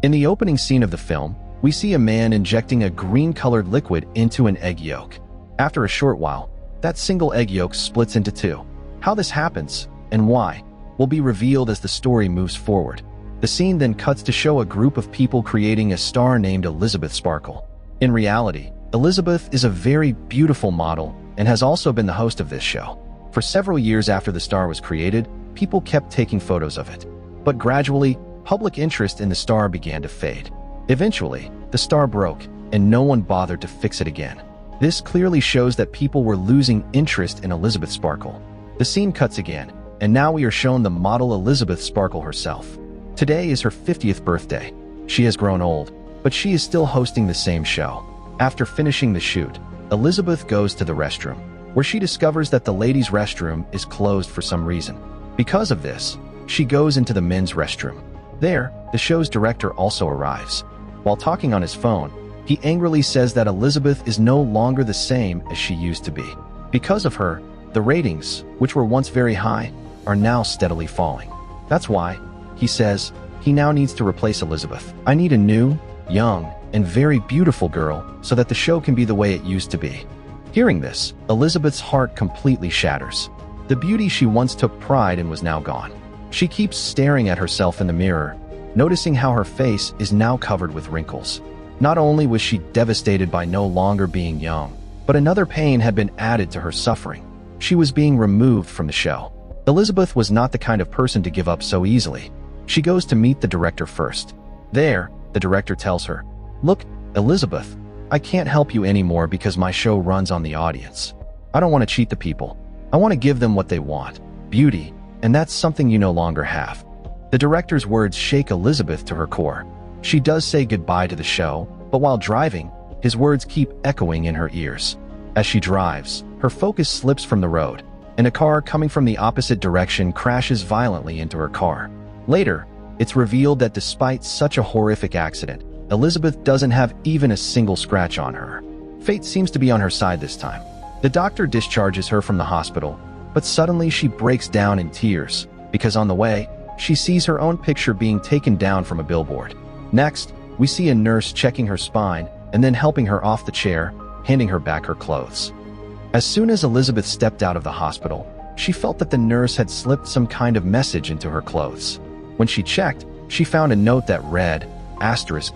In the opening scene of the film, we see a man injecting a green-colored liquid into an egg yolk. After a short while, that single egg yolk splits into two. How this happens, and why, will be revealed as the story moves forward. The scene then cuts to show a group of people creating a star named Elizabeth Sparkle. In reality, Elizabeth is a very beautiful model and has also been the host of this show. For several years after the star was created, people kept taking photos of it. But gradually, public interest in the star began to fade. Eventually, the star broke, and no one bothered to fix it again. This clearly shows that people were losing interest in Elizabeth Sparkle. The scene cuts again, and now we are shown the model Elizabeth Sparkle herself. Today is her 50th birthday. She has grown old, but she is still hosting the same show. After finishing the shoot, Elizabeth goes to the restroom, where she discovers that the ladies' restroom is closed for some reason. Because of this, she goes into the men's restroom. There, the show's director also arrives. While talking on his phone, he angrily says that Elizabeth is no longer the same as she used to be. Because of her, the ratings, which were once very high, are now steadily falling. That's why, he says, he now needs to replace Elizabeth. I need a new, young, and very beautiful girl so that the show can be the way it used to be. Hearing this, Elizabeth's heart completely shatters. The beauty she once took pride in was now gone. She keeps staring at herself in the mirror, noticing how her face is now covered with wrinkles. Not only was she devastated by no longer being young, but another pain had been added to her suffering. She was being removed from the show. Elizabeth was not the kind of person to give up so easily. She goes to meet the director first. There, the director tells her, "Look, Elizabeth, I can't help you anymore because my show runs on the audience. I don't want to cheat the people. I want to give them what they want, beauty, and that's something you no longer have." The director's words shake Elizabeth to her core. She does say goodbye to the show, but while driving, his words keep echoing in her ears. As she drives, her focus slips from the road, and a car coming from the opposite direction crashes violently into her car. Later, it's revealed that despite such a horrific accident, Elizabeth doesn't have even a single scratch on her. Fate seems to be on her side this time. The doctor discharges her from the hospital, but suddenly she breaks down in tears, because on the way, she sees her own picture being taken down from a billboard. Next, we see a nurse checking her spine and then helping her off the chair, handing her back her clothes. As soon as Elizabeth stepped out of the hospital, she felt that the nurse had slipped some kind of message into her clothes. When she checked, she found a note that read,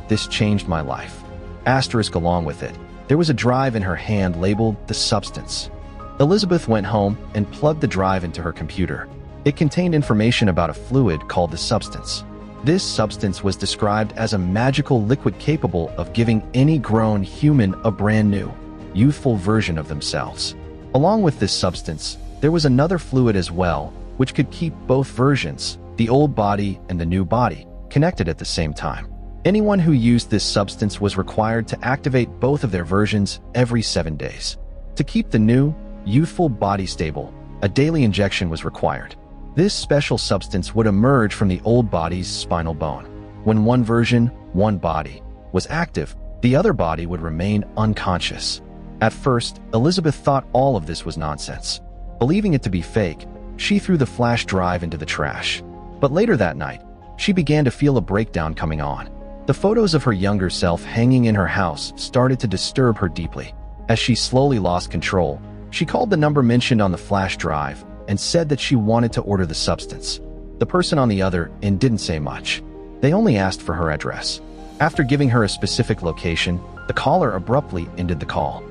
"This changed my life." Along with it, there was a drive in her hand labeled "The Substance." Elizabeth went home and plugged the drive into her computer. It contained information about a fluid called the Substance. This substance was described as a magical liquid capable of giving any grown human a brand new, youthful version of themselves. Along with this substance, there was another fluid as well, which could keep both versions, the old body and the new body, connected at the same time. Anyone who used this substance was required to activate both of their versions every 7 days. To keep the new, youthful body stable, a daily injection was required. This special substance would emerge from the old body's spinal bone. When one version, one body, was active, the other body would remain unconscious. At first, Elizabeth thought all of this was nonsense. Believing it to be fake, she threw the flash drive into the trash. But later that night, she began to feel a breakdown coming on. The photos of her younger self hanging in her house started to disturb her deeply. As she slowly lost control, she called the number mentioned on the flash drive and said that she wanted to order the substance. The person on the other end didn't say much. They only asked for her address. After giving her a specific location, the caller abruptly ended the call.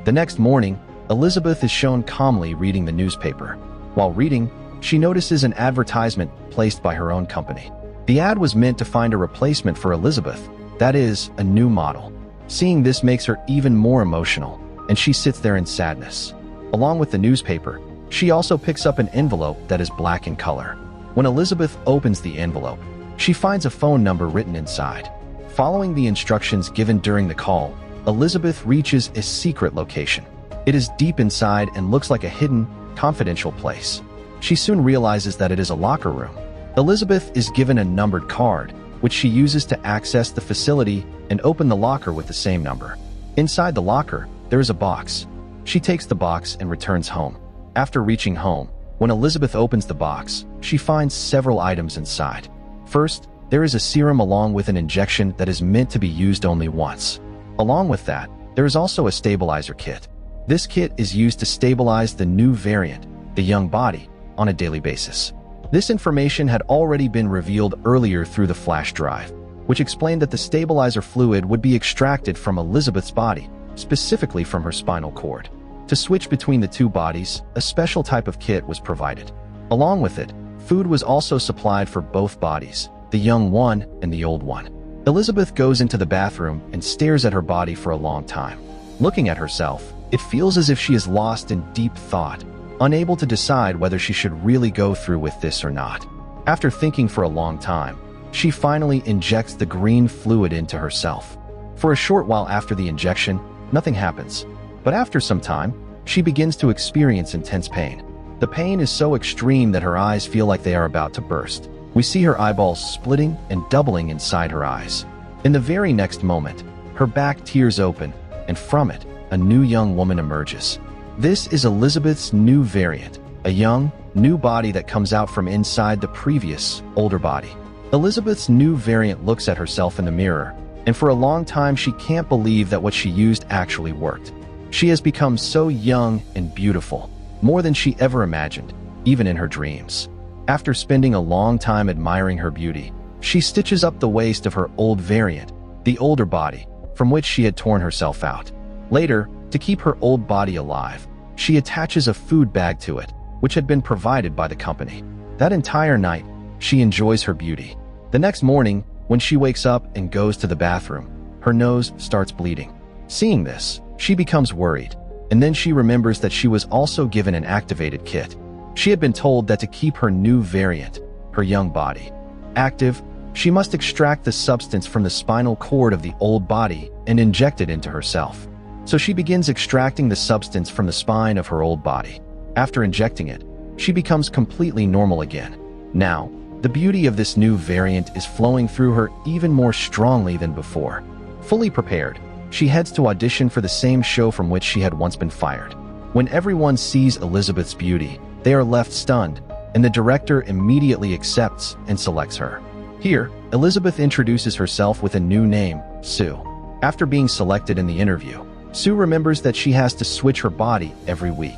The next morning, Elizabeth is shown calmly reading the newspaper. While reading, she notices an advertisement placed by her own company. The ad was meant to find a replacement for Elizabeth, that is, a new model. Seeing this makes her even more emotional, and she sits there in sadness. Along with the newspaper, she also picks up an envelope that is black in color. When Elizabeth opens the envelope, she finds a phone number written inside. Following the instructions given during the call, Elizabeth reaches a secret location. It is deep inside and looks like a hidden, confidential place. She soon realizes that it is a locker room. Elizabeth is given a numbered card, which she uses to access the facility and open the locker with the same number. Inside the locker, there is a box. She takes the box and returns home. After reaching home, when Elizabeth opens the box, she finds several items inside. First, there is a serum along with an injection that is meant to be used only once. Along with that, there is also a stabilizer kit. This kit is used to stabilize the new variant, the young body, on a daily basis. This information had already been revealed earlier through the flash drive, which explained that the stabilizer fluid would be extracted from Elizabeth's body, specifically from her spinal cord. To switch between the two bodies, a special type of kit was provided. Along with it, food was also supplied for both bodies, the young one and the old one. Elizabeth goes into the bathroom and stares at her body for a long time. Looking at herself, it feels as if she is lost in deep thought, unable to decide whether she should really go through with this or not. After thinking for a long time, she finally injects the green fluid into herself. For a short while after the injection, nothing happens. But after some time, she begins to experience intense pain. The pain is so extreme that her eyes feel like they are about to burst. We see her eyeballs splitting and doubling inside her eyes. In the very next moment, her back tears open, and from it, a new young woman emerges. This is Elizabeth's new variant, a young, new body that comes out from inside the previous, older body. Elizabeth's new variant looks at herself in the mirror, and for a long time she can't believe that what she used actually worked. She has become so young and beautiful, more than she ever imagined, even in her dreams. After spending a long time admiring her beauty, she stitches up the waist of her old variant, the older body, from which she had torn herself out. Later, to keep her old body alive, she attaches a food bag to it, which had been provided by the company. That entire night, she enjoys her beauty. The next morning, when she wakes up and goes to the bathroom, her nose starts bleeding. Seeing this, she becomes worried, and then she remembers that she was also given an activated kit. She had been told that to keep her new variant, her young body, active, she must extract the substance from the spinal cord of the old body and inject it into herself. So she begins extracting the substance from the spine of her old body. After injecting it, she becomes completely normal again. Now, the beauty of this new variant is flowing through her even more strongly than before. Fully prepared, she heads to audition for the same show from which she had once been fired. When everyone sees Elizabeth's beauty, they are left stunned, and the director immediately accepts and selects her. Here, Elizabeth introduces herself with a new name, Sue. After being selected in the interview, Sue remembers that she has to switch her body every week.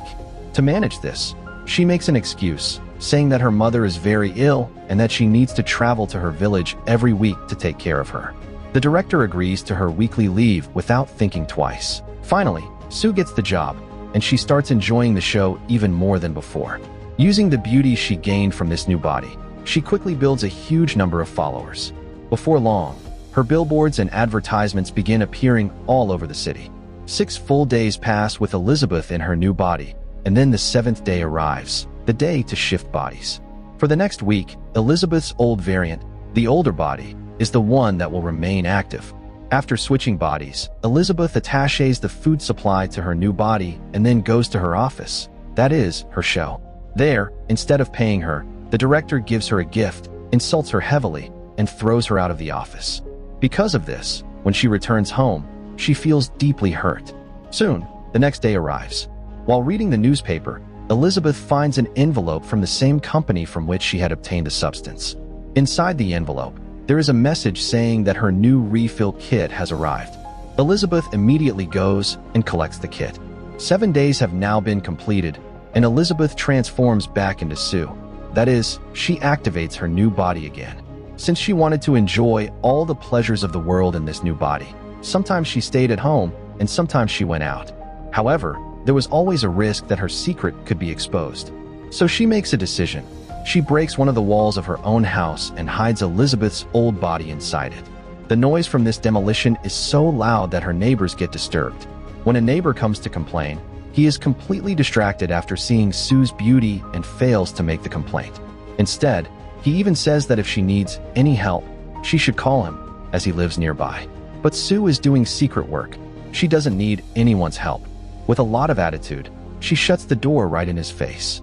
To manage this, she makes an excuse, saying that her mother is very ill and that she needs to travel to her village every week to take care of her. The director agrees to her weekly leave without thinking twice. Finally, Sue gets the job, and she starts enjoying the show even more than before. Using the beauty she gained from this new body, she quickly builds a huge number of followers. Before long, her billboards and advertisements begin appearing all over the city. 6 full days pass with Elizabeth in her new body, and then the 7th day arrives, the day to shift bodies. For the next week, Elizabeth's old variant, the older body, is the one that will remain active. After switching bodies, Elizabeth attaches the food supply to her new body and then goes to her office, that is, her show. There, instead of paying her, the director gives her a gift, insults her heavily, and throws her out of the office. Because of this, when she returns home, she feels deeply hurt. Soon, the next day arrives. While reading the newspaper, Elizabeth finds an envelope from the same company from which she had obtained the substance. Inside the envelope, there is a message saying that her new refill kit has arrived. Elizabeth immediately goes and collects the kit. 7 days have now been completed, and Elizabeth transforms back into Sue. That is, she activates her new body again. Since she wanted to enjoy all the pleasures of the world in this new body, sometimes she stayed at home and sometimes she went out. However, there was always a risk that her secret could be exposed. So she makes a decision. She breaks one of the walls of her own house and hides Elizabeth's old body inside it. The noise from this demolition is so loud that her neighbors get disturbed. When a neighbor comes to complain, he is completely distracted after seeing Sue's beauty and fails to make the complaint. Instead, he even says that if she needs any help, she should call him, as he lives nearby. But Sue is doing secret work. She doesn't need anyone's help. With a lot of attitude, she shuts the door right in his face.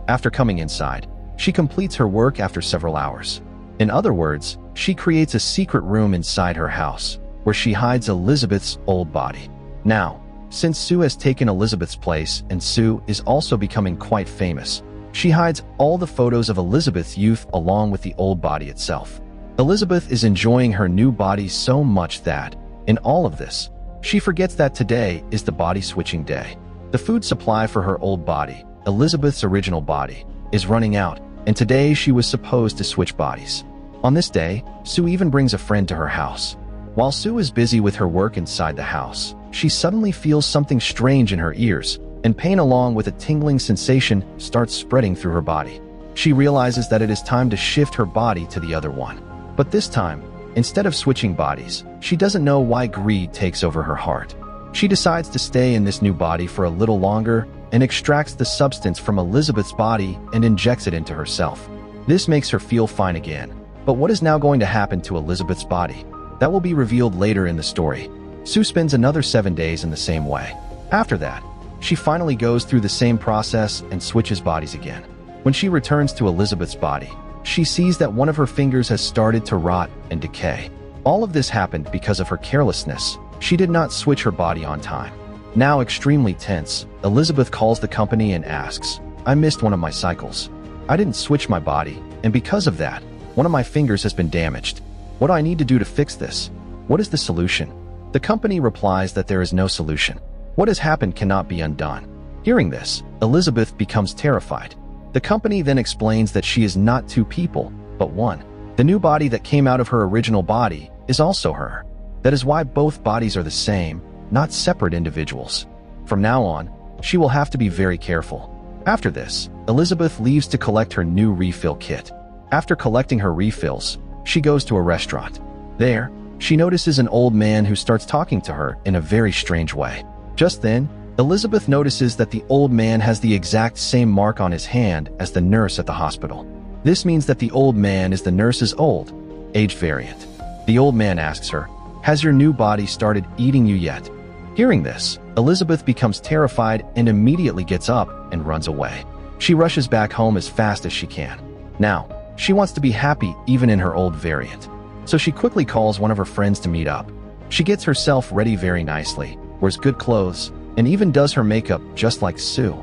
After coming inside, she completes her work after several hours. In other words, she creates a secret room inside her house, where she hides Elizabeth's old body. Now, since Sue has taken Elizabeth's place and Sue is also becoming quite famous, she hides all the photos of Elizabeth's youth along with the old body itself. Elizabeth is enjoying her new body so much that, in all of this, she forgets that today is the body switching day. The food supply for her old body, Elizabeth's original body, is running out, and today she was supposed to switch bodies. On this day, Sue even brings a friend to her house. While Sue is busy with her work inside the house, she suddenly feels something strange in her ears, and pain along with a tingling sensation starts spreading through her body. She realizes that it is time to shift her body to the other one. But this time, instead of switching bodies, she doesn't know why greed takes over her heart. She decides to stay in this new body for a little longer and extracts the substance from Elizabeth's body and injects it into herself. This makes her feel fine again. But what is now going to happen to Elizabeth's body? That will be revealed later in the story. Sue spends another 7 days in the same way. After that, she finally goes through the same process and switches bodies again. When she returns to Elizabeth's body, she sees that one of her fingers has started to rot and decay. All of this happened because of her carelessness. She did not switch her body on time. Now extremely tense, Elizabeth calls the company and asks, "I missed one of my cycles. I didn't switch my body, and because of that, one of my fingers has been damaged. What do I need to do to fix this? What is the solution?" The company replies that there is no solution. What has happened cannot be undone. Hearing this, Elizabeth becomes terrified. The company then explains that she is not two people, but one. The new body that came out of her original body is also her. That is why both bodies are the same, not separate individuals. From now on, she will have to be very careful. After this, Elizabeth leaves to collect her new refill kit. After collecting her refills, she goes to a restaurant. There, she notices an old man who starts talking to her in a very strange way. Just then, Elizabeth notices that the old man has the exact same mark on his hand as the nurse at the hospital. This means that the old man is the nurse's old age variant. The old man asks her, "Has your new body started eating you yet?" Hearing this, Elizabeth becomes terrified and immediately gets up and runs away. She rushes back home as fast as she can. Now, she wants to be happy even in her old variant. So she quickly calls one of her friends to meet up. She gets herself ready very nicely, wears good clothes, and even does her makeup just like Sue.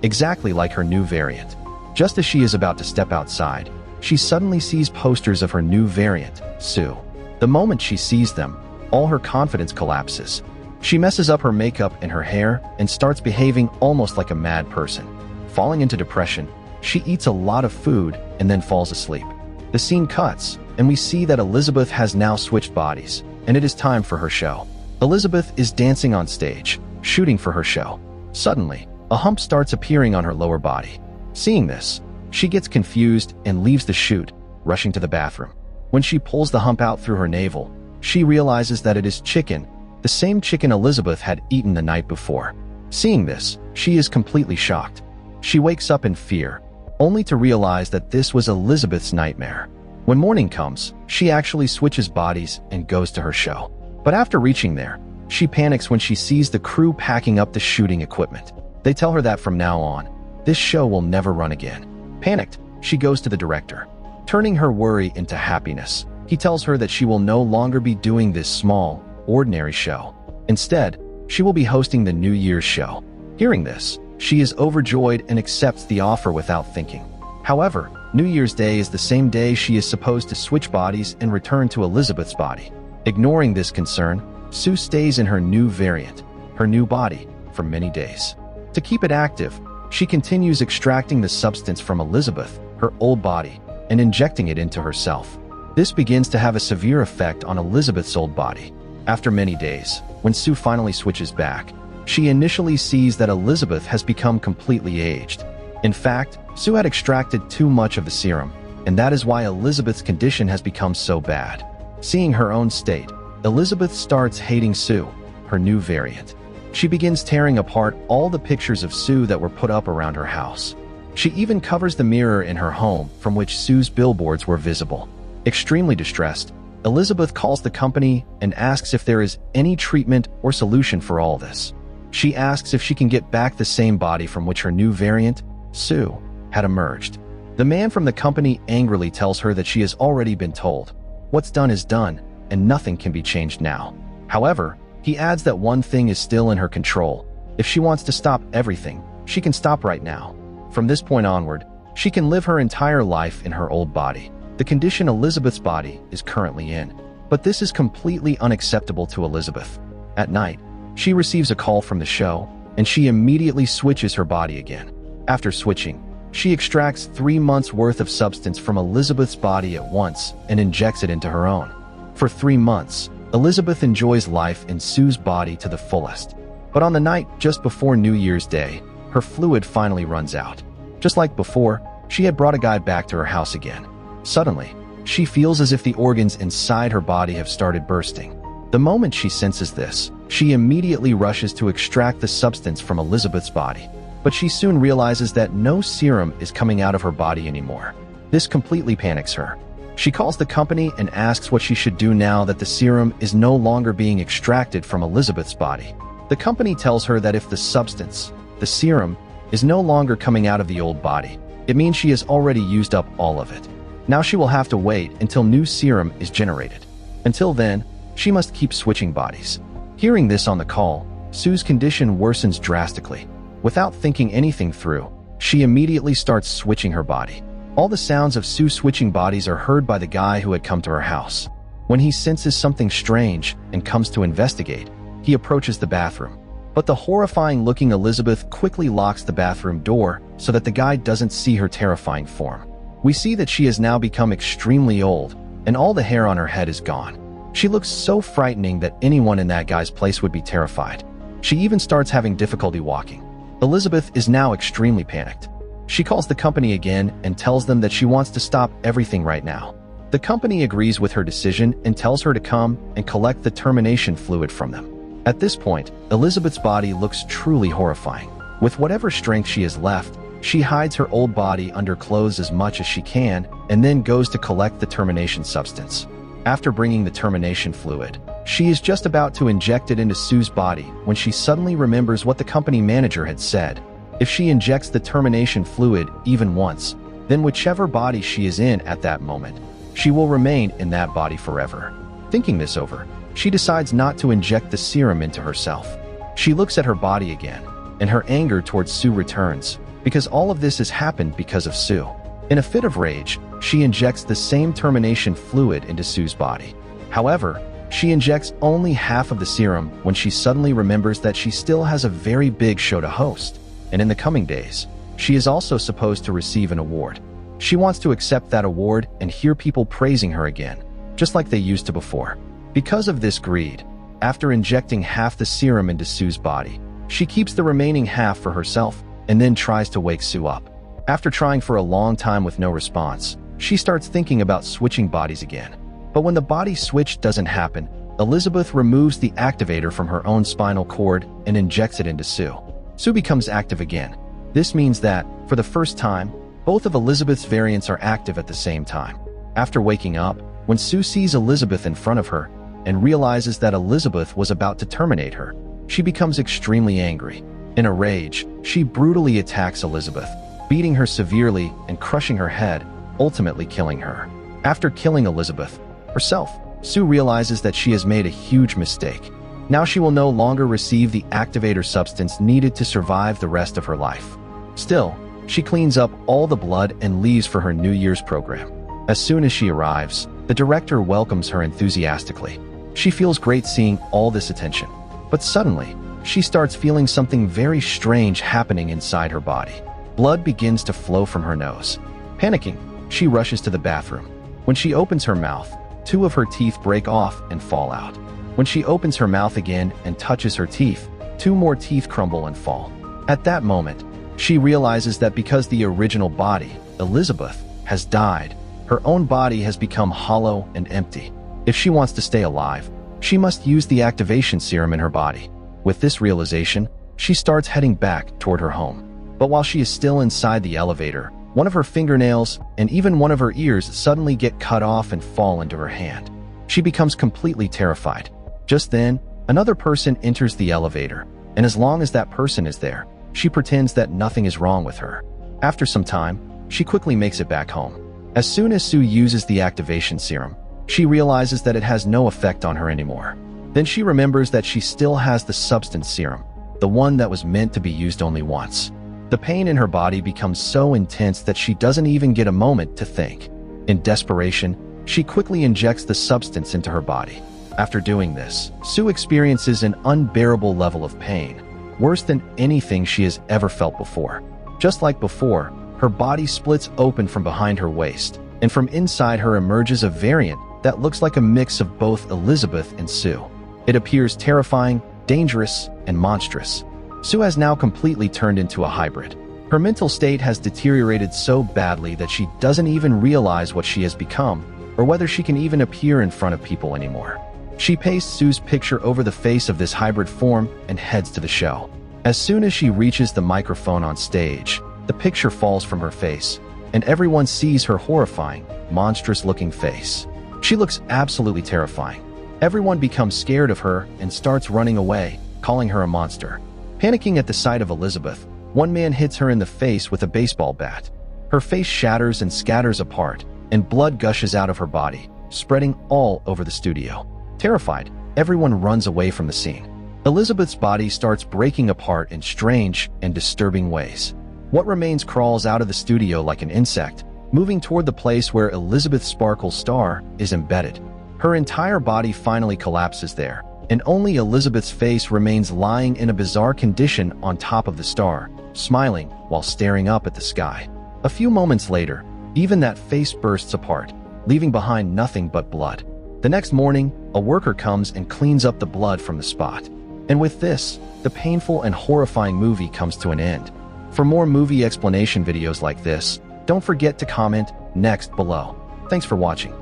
Exactly like her new variant. Just as she is about to step outside, she suddenly sees posters of her new variant, Sue. The moment she sees them, all her confidence collapses. She messes up her makeup and her hair and starts behaving almost like a mad person. Falling into depression, she eats a lot of food and then falls asleep. The scene cuts, and we see that Elizabeth has now switched bodies, and it is time for her show. Elizabeth is dancing on stage, shooting for her show. Suddenly, a hump starts appearing on her lower body. Seeing this, she gets confused and leaves the shoot, rushing to the bathroom. When she pulls the hump out through her navel, she realizes that it is chicken, the same chicken Elizabeth had eaten the night before. Seeing this, she is completely shocked. She wakes up in fear, only to realize that this was Elizabeth's nightmare. When morning comes, she actually switches bodies and goes to her show. But after reaching there, she panics when she sees the crew packing up the shooting equipment. They tell her that from now on, this show will never run again. Panicked, she goes to the director. Turning her worry into happiness, he tells her that she will no longer be doing this small, ordinary show. Instead, she will be hosting the New Year's show. Hearing this, she is overjoyed and accepts the offer without thinking. However, New Year's Day is the same day she is supposed to switch bodies and return to Elizabeth's body. Ignoring this concern, Sue stays in her new variant, her new body, for many days. To keep it active, she continues extracting the substance from Elizabeth, her old body, and injecting it into herself. This begins to have a severe effect on Elizabeth's old body. After many days, when Sue finally switches back, she initially sees that Elizabeth has become completely aged. In fact, Sue had extracted too much of the serum, and that is why Elizabeth's condition has become so bad. Seeing her own state, Elizabeth starts hating Sue, her new variant. She begins tearing apart all the pictures of Sue that were put up around her house. She even covers the mirror in her home from which Sue's billboards were visible. Extremely distressed, Elizabeth calls the company and asks if there is any treatment or solution for all this. She asks if she can get back the same body from which her new variant, Sue, had emerged. The man from the company angrily tells her that she has already been told. What's done is done, and nothing can be changed now. However, he adds that one thing is still in her control. If she wants to stop everything, she can stop right now. From this point onward, she can live her entire life in her old body. the condition Elizabeth's body is currently in. But this is completely unacceptable to Elizabeth. At night, she receives a call from the show, and she immediately switches her body again. After switching, she extracts 3 months' worth of substance from Elizabeth's body at once and injects it into her own. For 3 months, Elizabeth enjoys life in Sue's body to the fullest. But on the night just before New Year's Day, her fluid finally runs out. Just like before, she had brought a guy back to her house again. Suddenly, she feels as if the organs inside her body have started bursting. The moment she senses this, she immediately rushes to extract the substance from Elizabeth's body. But she soon realizes that no serum is coming out of her body anymore. This completely panics her. She calls the company and asks what she should do now that the serum is no longer being extracted from Elizabeth's body. The company tells her that if the substance, the serum, is no longer coming out of the old body, it means she has already used up all of it. Now she will have to wait until new serum is generated. Until then, she must keep switching bodies. Hearing this on the call, Sue's condition worsens drastically. Without thinking anything through, she immediately starts switching her body. All the sounds of Sue switching bodies are heard by the guy who had come to her house. When he senses something strange and comes to investigate, he approaches the bathroom. But the horrifying-looking Elizabeth quickly locks the bathroom door so that the guy doesn't see her terrifying form. We see that she has now become extremely old, and all the hair on her head is gone. She looks so frightening that anyone in that guy's place would be terrified. She even starts having difficulty walking. Elizabeth is now extremely panicked. She calls the company again and tells them that she wants to stop everything right now. The company agrees with her decision and tells her to come and collect the termination fluid from them. At this point, Elizabeth's body looks truly horrifying. With whatever strength she has left, she hides her old body under clothes as much as she can and then goes to collect the termination substance. After bringing the termination fluid, she is just about to inject it into Sue's body when she suddenly remembers what the company manager had said. If she injects the termination fluid even once, then whichever body she is in at that moment, she will remain in that body forever. Thinking this over, she decides not to inject the serum into herself. She looks at her body again, and her anger towards Sue returns, because all of this has happened because of Sue. In a fit of rage, she injects the same termination fluid into Sue's body. However, she injects only half of the serum when she suddenly remembers that she still has a very big show to host, and in the coming days, she is also supposed to receive an award. She wants to accept that award and hear people praising her again, just like they used to before. Because of this greed, after injecting half the serum into Sue's body, she keeps the remaining half for herself and then tries to wake Sue up. After trying for a long time with no response, she starts thinking about switching bodies again. But when the body switch doesn't happen, Elizabeth removes the activator from her own spinal cord and injects it into Sue. Sue becomes active again. This means that, for the first time, both of Elizabeth's variants are active at the same time. After waking up, when Sue sees Elizabeth in front of her and realizes that Elizabeth was about to terminate her, she becomes extremely angry. In a rage, she brutally attacks Elizabeth, beating her severely and crushing her head, ultimately killing her. After killing Elizabeth herself, Sue realizes that she has made a huge mistake. Now she will no longer receive the activator substance needed to survive the rest of her life. Still, she cleans up all the blood and leaves for her New Year's program. As soon as she arrives, the director welcomes her enthusiastically. She feels great seeing all this attention. But suddenly, she starts feeling something very strange happening inside her body. Blood begins to flow from her nose. Panicking, she rushes to the bathroom. When she opens her mouth, 2 of her teeth break off and fall out. When she opens her mouth again and touches her teeth, 2 more teeth crumble and fall. At that moment, she realizes that because the original body, Elizabeth, has died, her own body has become hollow and empty. If she wants to stay alive, she must use the activation serum in her body. With this realization, she starts heading back toward her home. But while she is still inside the elevator, one of her fingernails and even one of her ears suddenly get cut off and fall into her hand. She becomes completely terrified. Just then, another person enters the elevator, and as long as that person is there, she pretends that nothing is wrong with her. After some time, she quickly makes it back home. As soon as Sue uses the activation serum, she realizes that it has no effect on her anymore. Then she remembers that she still has the substance serum, the one that was meant to be used only once. The pain in her body becomes so intense that she doesn't even get a moment to think. In desperation, she quickly injects the substance into her body. After doing this, Sue experiences an unbearable level of pain, worse than anything she has ever felt before. Just like before, her body splits open from behind her waist, and from inside her emerges a variant that looks like a mix of both Elizabeth and Sue. It appears terrifying, dangerous, and monstrous. Sue has now completely turned into a hybrid. Her mental state has deteriorated so badly that she doesn't even realize what she has become, or whether she can even appear in front of people anymore. She pastes Sue's picture over the face of this hybrid form and heads to the show. As soon as she reaches the microphone on stage, the picture falls from her face, and everyone sees her horrifying, monstrous-looking face. She looks absolutely terrifying. Everyone becomes scared of her and starts running away, calling her a monster. Panicking at the sight of Elizabeth, one man hits her in the face with a baseball bat. Her face shatters and scatters apart, and blood gushes out of her body, spreading all over the studio. Terrified, everyone runs away from the scene. Elizabeth's body starts breaking apart in strange and disturbing ways. What remains crawls out of the studio like an insect, moving toward the place where Elizabeth Sparkle's star is embedded. Her entire body finally collapses there, and only Elizabeth's face remains lying in a bizarre condition on top of the star, smiling while staring up at the sky. A few moments later, even that face bursts apart, leaving behind nothing but blood. The next morning, a worker comes and cleans up the blood from the spot. And with this, the painful and horrifying movie comes to an end. For more movie explanation videos like this, don't forget to comment next below. Thanks for watching.